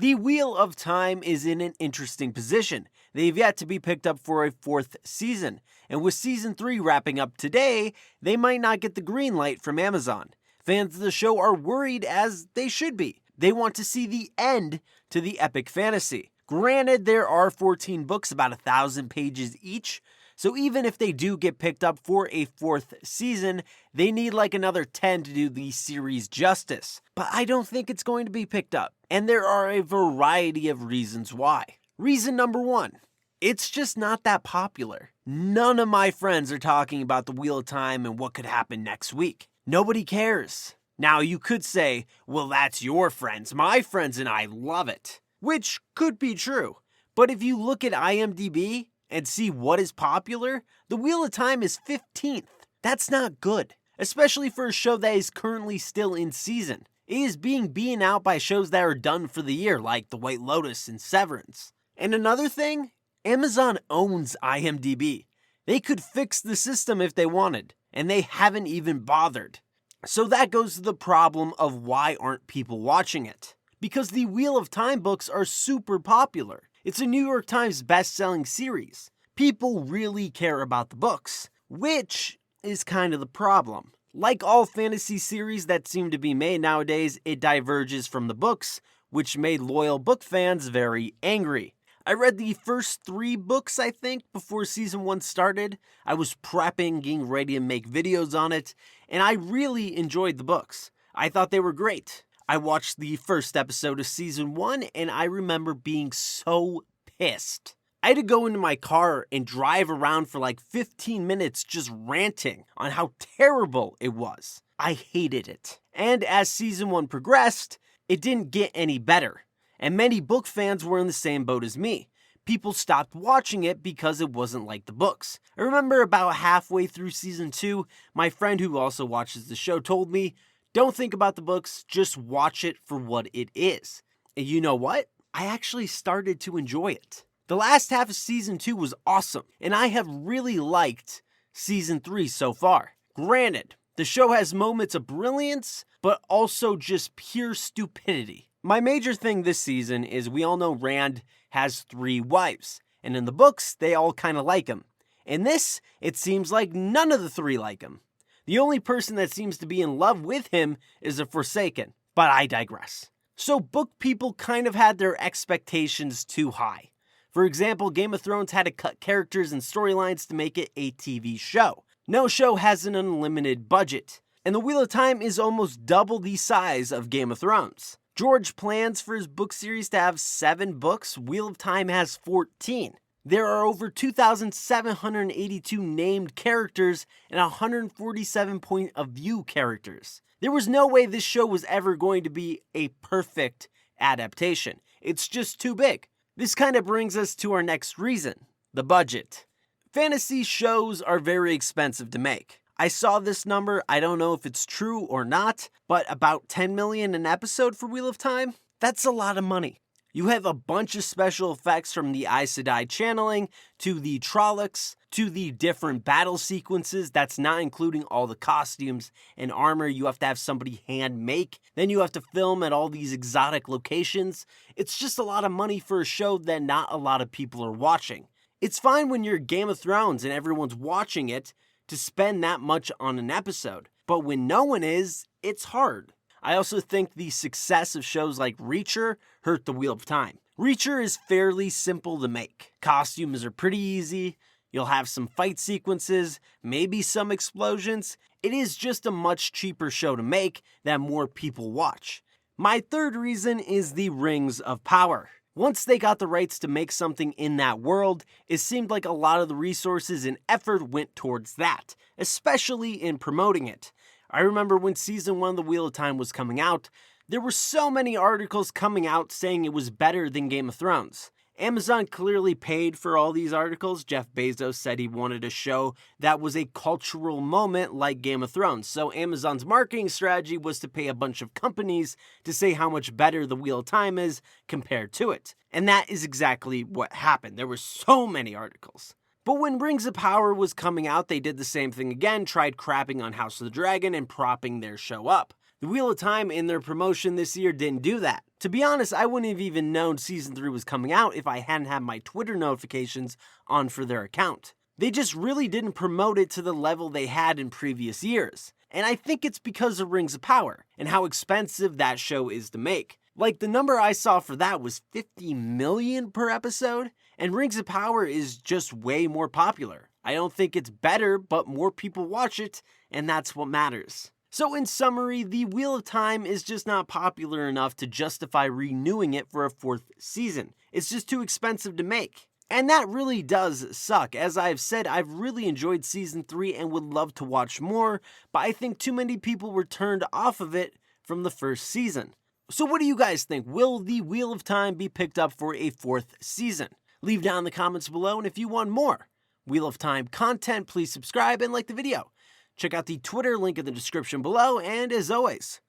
The Wheel of Time is in an interesting position. They've yet to be picked up for a 4th season, and with season 3 wrapping up today, they might not get the green light from Amazon. Fans of the show are worried, as they should be. They want to see the end to the epic fantasy. Granted, there are 14 books, about 1,000 pages each, so even if they do get picked up for a 4th season, they need like another 10 to do the series justice. But I don't think it's going to be picked up, and there are a variety of reasons why. Reason number 1, it's just not that popular. None of my friends are talking about the Wheel of Time and what could happen next week. Nobody cares. Now you could say, well, that's your friends. My friends and I love it, which could be true. But if you look at IMDb and see what is popular, the Wheel of Time is 15th. That's not good, especially for a show that is currently still in season. It is being beaten out by shows that are done for the year, like The White Lotus and Severance. And another thing, Amazon owns IMDb. They could fix the system if they wanted, and they haven't even bothered. So that goes to the problem of why aren't people watching it? Because the Wheel of Time books are super popular. It's a New York Times best-selling series. People really care about the books, which is kind of the problem. Like all fantasy series that seem to be made nowadays, it diverges from the books, which made loyal book fans very angry. I read the first 3 books, I think, before season 1 started. I was prepping, getting ready to make videos on it, and I really enjoyed the books. I thought they were great. I watched the first episode of season 1, and I remember being so pissed. I had to go into my car and drive around for like 15 minutes just ranting on how terrible it was. I hated it. And as season 1 progressed, it didn't get any better. And many book fans were in the same boat as me. People stopped watching it because it wasn't like the books. I remember about halfway through season 2, my friend who also watches the show told me, don't think about the books, just watch it for what it is. And you know what? I actually started to enjoy it. The last half of season 2 was awesome, and I have really liked season 3 so far. Granted, the show has moments of brilliance, but also just pure stupidity. My major thing this season is we all know Rand has 3 wives, and in the books, they all kind of like him. In this, it seems like none of the 3 like him. The only person that seems to be in love with him is a Forsaken, but I digress. So book people kind of had their expectations too high. For example, Game of Thrones had to cut characters and storylines to make it a TV show. No show has an unlimited budget, and the Wheel of Time is almost double the size of Game of Thrones. George plans for his book series to have 7 books. Wheel of Time has 14. There are over 2,782 named characters and 147 point of view characters. There was no way this show was ever going to be a perfect adaptation. It's just too big. This kind of brings us to our next reason, the budget. Fantasy shows are very expensive to make. I saw this number, I don't know if it's true or not, but about $10 million an episode for Wheel of Time? That's a lot of money. You have a bunch of special effects from the Aes Sedai channeling, to the Trollocs, to the different battle sequences, that's not including all the costumes and armor you have to have somebody hand make. Then you have to film at all these exotic locations. It's just a lot of money for a show that not a lot of people are watching. It's fine when you're Game of Thrones and everyone's watching it, to spend that much on an episode. But when no one is, it's hard. I also think the success of shows like Reacher hurt the Wheel of Time. Reacher is fairly simple to make. Costumes are pretty easy. You'll have some fight sequences, maybe some explosions. It is just a much cheaper show to make that more people watch. My third reason is the Rings of Power. Once they got the rights to make something in that world, it seemed like a lot of the resources and effort went towards that, especially in promoting it. I remember when season 1 of The Wheel of Time was coming out, there were so many articles coming out saying it was better than Game of Thrones. Amazon clearly paid for all these articles. Jeff Bezos said he wanted a show that was a cultural moment like Game of Thrones. So Amazon's marketing strategy was to pay a bunch of companies to say how much better The Wheel of Time is compared to it. And that is exactly what happened. There were so many articles. But when Rings of Power was coming out, they did the same thing again, tried crapping on House of the Dragon and propping their show up. The Wheel of Time in their promotion this year didn't do that. To be honest, I wouldn't have even known Season 3 was coming out if I hadn't had my Twitter notifications on for their account. They just really didn't promote it to the level they had in previous years. And I think it's because of Rings of Power and how expensive that show is to make. Like, the number I saw for that was $50 million per episode, and Rings of Power is just way more popular. I don't think it's better, but more people watch it, and that's what matters. So in summary, the Wheel of Time is just not popular enough to justify renewing it for a 4th season. It's just too expensive to make. And that really does suck. As I've said, I've really enjoyed Season 3 and would love to watch more, but I think too many people were turned off of it from the first season. So what do you guys think? Will the Wheel of Time be picked up for a 4th season? Leave down in the comments below, and if you want more Wheel of Time content, please subscribe and like the video. Check out the Twitter link in the description below, and as always,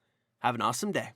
have an awesome day.